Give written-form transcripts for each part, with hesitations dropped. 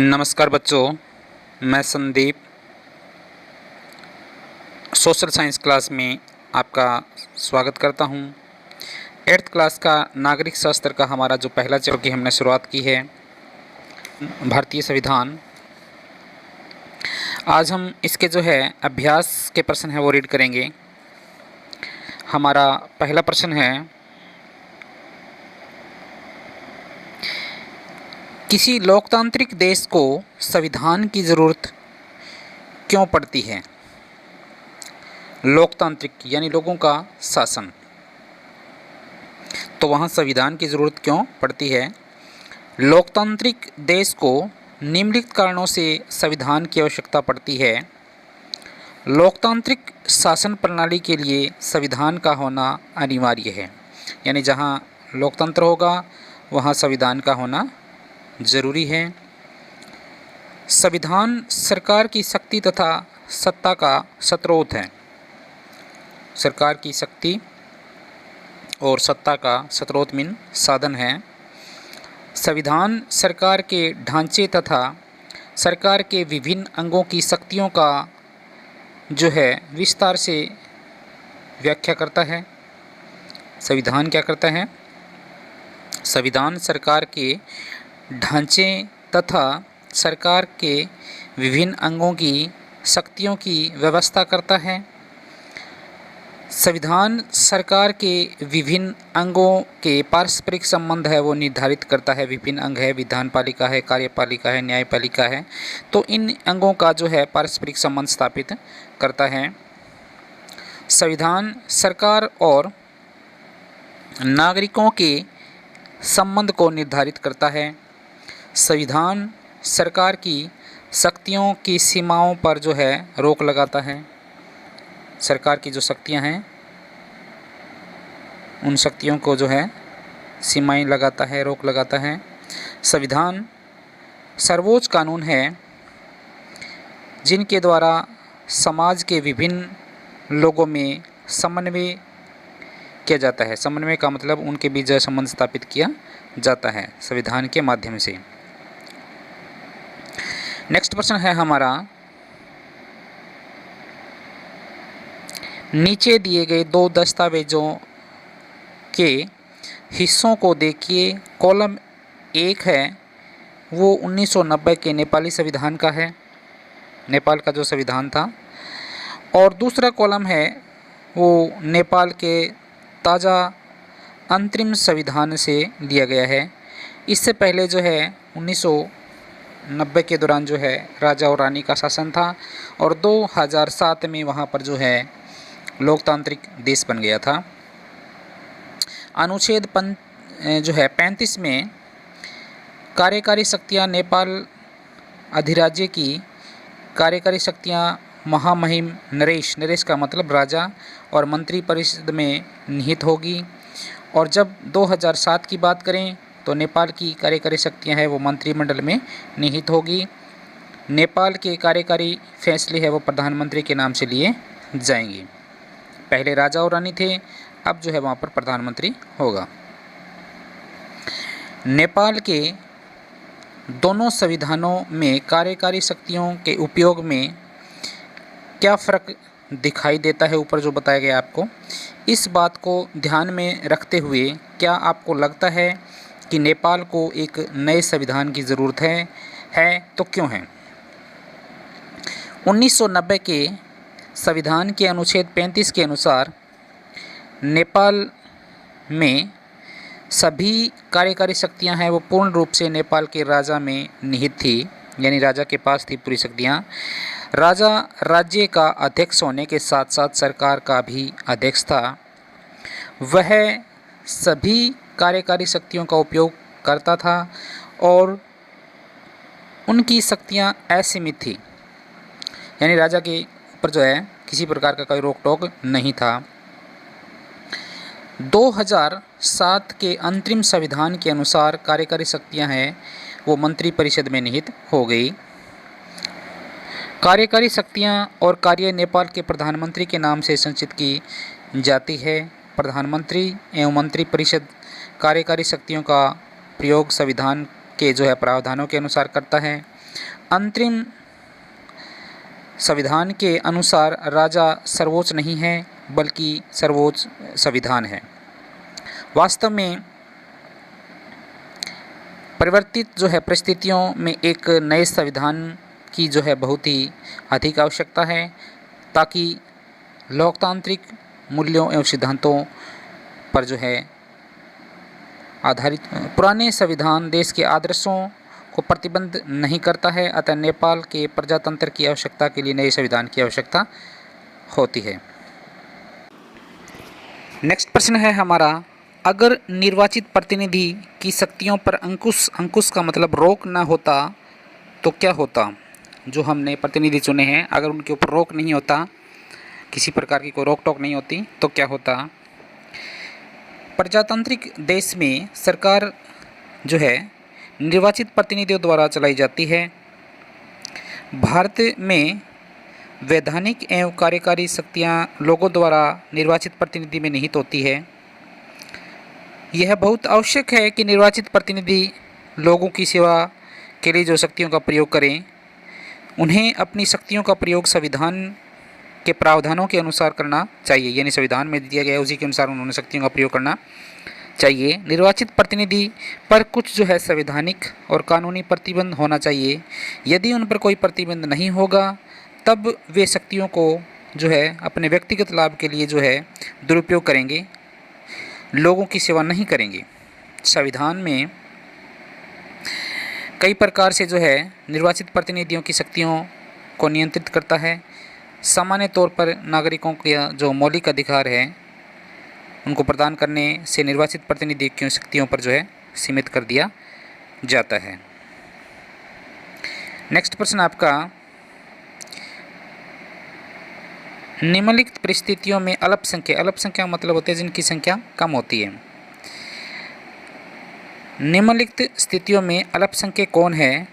नमस्कार बच्चों, मैं संदीप सोशल साइंस क्लास में आपका स्वागत करता हूं। 8th क्लास का नागरिक शास्त्र का हमारा जो पहला चैप्टर की हमने शुरुआत की है, भारतीय संविधान। आज हम इसके जो है अभ्यास के प्रश्न हैं वो रीड करेंगे। हमारा पहला प्रश्न है, किसी लोकतांत्रिक देश को संविधान की ज़रूरत क्यों पड़ती है? लोकतांत्रिक यानी लोगों का शासन, तो वहाँ संविधान की ज़रूरत क्यों पड़ती है? लोकतांत्रिक देश को निम्नलिखित कारणों से संविधान की आवश्यकता पड़ती है। लोकतांत्रिक शासन प्रणाली के लिए संविधान का होना अनिवार्य है, यानी जहाँ लोकतंत्र होगा वहाँ संविधान का होना ज़रूरी है। संविधान सरकार की शक्ति तथा सत्ता का स्रोत है। सरकार की शक्ति और सत्ता का स्रोत मीन साधन है। संविधान सरकार के ढांचे तथा सरकार के विभिन्न अंगों की शक्तियों का जो है विस्तार से व्याख्या करता है। संविधान क्या करता है? संविधान सरकार के ढांचे तथा सरकार के विभिन्न अंगों की शक्तियों की व्यवस्था करता है। संविधान सरकार के विभिन्न अंगों के पारस्परिक संबंध है वो निर्धारित करता है। विभिन्न अंग है, विधानपालिका है, कार्यपालिका है, न्यायपालिका है, तो इन अंगों का जो है पारस्परिक संबंध स्थापित करता है। संविधान सरकार और नागरिकों के संबंध को निर्धारित करता है। संविधान सरकार की शक्तियों की सीमाओं पर जो है रोक लगाता है। सरकार की जो शक्तियां हैं उन शक्तियों को जो है सीमाएं लगाता है, रोक लगाता है। संविधान सर्वोच्च कानून है जिनके द्वारा समाज के विभिन्न लोगों में समन्वय किया जाता है। समन्वय का मतलब उनके बीच जो संबंध स्थापित किया जाता है संविधान के माध्यम से। नेक्स्ट प्रश्न है हमारा, नीचे दिए गए दो दस्तावेजों के हिस्सों को देखिए। कॉलम 1 है वो 1990 के नेपाली संविधान का है, नेपाल का जो संविधान था, और दूसरा कॉलम है वो नेपाल के ताज़ा अंतरिम संविधान से लिया गया है। इससे पहले जो है 1990 के दौरान जो है राजा और रानी का शासन था, और 2007 में वहाँ पर जो है लोकतांत्रिक देश बन गया था। अनुच्छेद जो है 35 में कार्यकारी शक्तियाँ नेपाल अधिराज्य की कार्यकारी शक्तियाँ महामहिम नरेश का मतलब राजा और मंत्री परिषद में निहित होगी। और जब 2007 की बात करें तो नेपाल की कार्यकारी शक्तियां हैं वो मंत्रिमंडल में निहित होगी। नेपाल के कार्यकारी फैसले हैं वो प्रधानमंत्री के नाम से लिए जाएंगे। पहले राजा और रानी थे, अब जो है वहाँ पर प्रधानमंत्री होगा। नेपाल के दोनों संविधानों में कार्यकारी शक्तियों के उपयोग में क्या फ़र्क दिखाई देता है, ऊपर जो बताया गया आपको, इस बात को ध्यान में रखते हुए क्या आपको लगता है कि नेपाल को एक नए संविधान की ज़रूरत है तो क्यों है? 1990 के संविधान के अनुच्छेद 35 के अनुसार नेपाल में सभी कार्यकारी शक्तियां हैं वो पूर्ण रूप से नेपाल के राजा में निहित थी, यानी राजा के पास थी पूरी शक्तियां। राजा राज्य का अध्यक्ष होने के साथ साथ सरकार का भी अध्यक्ष था। वह सभी कार्यकारी शक्तियों का उपयोग करता था और उनकी शक्तियां असीमित थी, यानी राजा के ऊपर जो है किसी प्रकार का कोई रोक टोक नहीं था। 2007 के अंतरिम संविधान के अनुसार कार्यकारी शक्तियां हैं वो मंत्री परिषद में निहित हो गई। कार्यकारी शक्तियां और कार्य नेपाल के प्रधानमंत्री के नाम से संचित की जाती है। प्रधानमंत्री एवं मंत्री परिषद कार्यकारी शक्तियों का प्रयोग संविधान के जो है प्रावधानों के अनुसार करता है। अंतरिम संविधान के अनुसार राजा सर्वोच्च नहीं है बल्कि सर्वोच्च संविधान है। वास्तव में परिवर्तित जो है परिस्थितियों में एक नए संविधान की जो है बहुत ही अधिक आवश्यकता है, ताकि लोकतांत्रिक मूल्यों एवं सिद्धांतों पर जो है आधारित पुराने संविधान देश के आदर्शों को प्रतिबंध नहीं करता है, अतः नेपाल के प्रजातंत्र की आवश्यकता के लिए नए संविधान की आवश्यकता होती है। नेक्स्ट प्रश्न है हमारा, अगर निर्वाचित प्रतिनिधि की शक्तियों पर अंकुश का मतलब रोक ना होता तो क्या होता? जो हमने प्रतिनिधि चुने हैं, अगर उनके ऊपर रोक नहीं होता, किसी प्रकार की कोई रोक टोक नहीं होती, तो क्या होता? प्रजातांत्रिक देश में सरकार जो है निर्वाचित प्रतिनिधियों द्वारा चलाई जाती है। भारत में वैधानिक एवं कार्यकारी शक्तियाँ लोगों द्वारा निर्वाचित प्रतिनिधि में निहित होती है। यह बहुत आवश्यक है कि निर्वाचित प्रतिनिधि लोगों की सेवा के लिए जो शक्तियों का प्रयोग करें, उन्हें अपनी शक्तियों का प्रयोग संविधान के प्रावधानों के अनुसार करना चाहिए, यानी संविधान में दिया गया उसी के अनुसार उन्होंने शक्तियों का प्रयोग करना चाहिए। निर्वाचित प्रतिनिधि पर कुछ जो है संवैधानिक और कानूनी प्रतिबंध होना चाहिए। यदि उन पर कोई प्रतिबंध नहीं होगा तब वे शक्तियों को जो है अपने व्यक्तिगत लाभ के लिए जो है दुरुपयोग करेंगे, लोगों की सेवा नहीं करेंगे। संविधान में कई प्रकार से जो है निर्वाचित प्रतिनिधियों की शक्तियों को नियंत्रित करता है। सामान्य तौर पर नागरिकों के जो मौलिक अधिकार है उनको प्रदान करने से निर्वाचित प्रतिनिधि की शक्तियों पर जो है सीमित कर दिया जाता है। नेक्स्ट प्रश्न आपका, निम्नलिखित परिस्थितियों में अल्पसंख्यक मतलब होते हैं जिनकी संख्या कम होती है। निम्नलिखित स्थितियों में अल्पसंख्यक कौन है?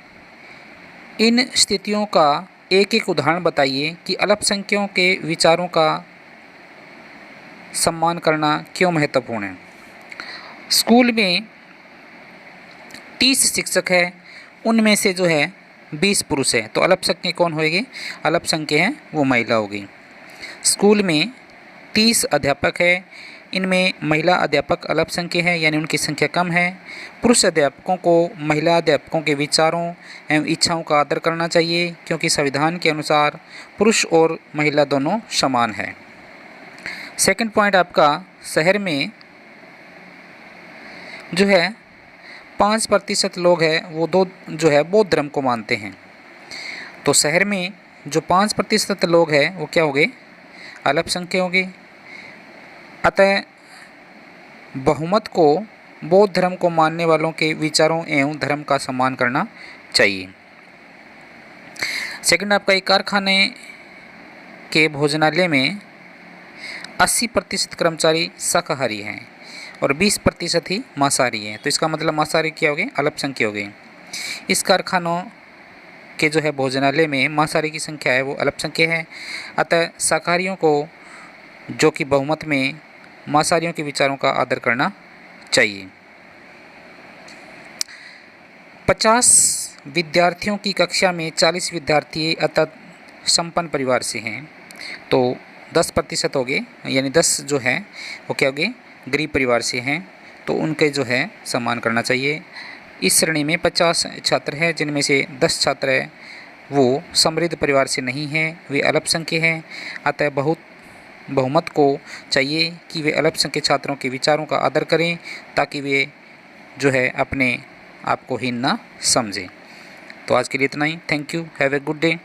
इन स्थितियों का एक एक उदाहरण बताइए कि अल्पसंख्यकों के विचारों का सम्मान करना क्यों महत्वपूर्ण है। स्कूल में 30 शिक्षक है, उनमें से जो है 20 पुरुष है, तो अल्पसंख्यक कौन होगी? अल्पसंख्यक है वो महिला होगी। स्कूल में 30 अध्यापक है, इनमें महिला अध्यापक अल्पसंख्यक है, यानी उनकी संख्या कम है। पुरुष अध्यापकों को महिला अध्यापकों के विचारों एवं इच्छाओं का आदर करना चाहिए, क्योंकि संविधान के अनुसार पुरुष और महिला दोनों समान है। सेकंड पॉइंट आपका, शहर में जो है 5% लोग हैं वो जो है बौद्ध धर्म को मानते हैं। तो शहर में जो 5% लोग हैं वो क्या हो गए? अल्पसंख्यक हो गए। अतः बहुमत को बौद्ध धर्म को मानने वालों के विचारों एवं धर्म का सम्मान करना चाहिए। सेकंड आपका, एक कारखाने के भोजनालय में 80% कर्मचारी शाकाहारी हैं और 20% ही मांसाहारी हैं, तो इसका मतलब मांसाहारी क्या हो गए? अल्पसंख्यक हो गए। इस कारखानों के जो है भोजनालय में मांसाहारी की संख्या है वो अल्पसंख्यक है। अतः शाकाहारियों को जो कि बहुमत में मांसाहारियों के विचारों का आदर करना चाहिए। 50 विद्यार्थियों की कक्षा में 40 विद्यार्थी अतः संपन्न परिवार से हैं, तो 10% हो गए, यानी 10 जो है वो क्या हो गए? गरीब परिवार से हैं, तो उनके जो है सम्मान करना चाहिए। इस श्रेणी में 50 छात्र हैं, जिनमें से 10 छात्र हैं वो समृद्ध परिवार से नहीं हैं, वे अल्पसंख्यक हैं। अतः बहुमत को चाहिए कि वे अल्पसंख्यक छात्रों के विचारों का आदर करें, ताकि वे जो है अपने आप को हीन ना समझें। तो आज के लिए इतना ही। Thank you, have a good day.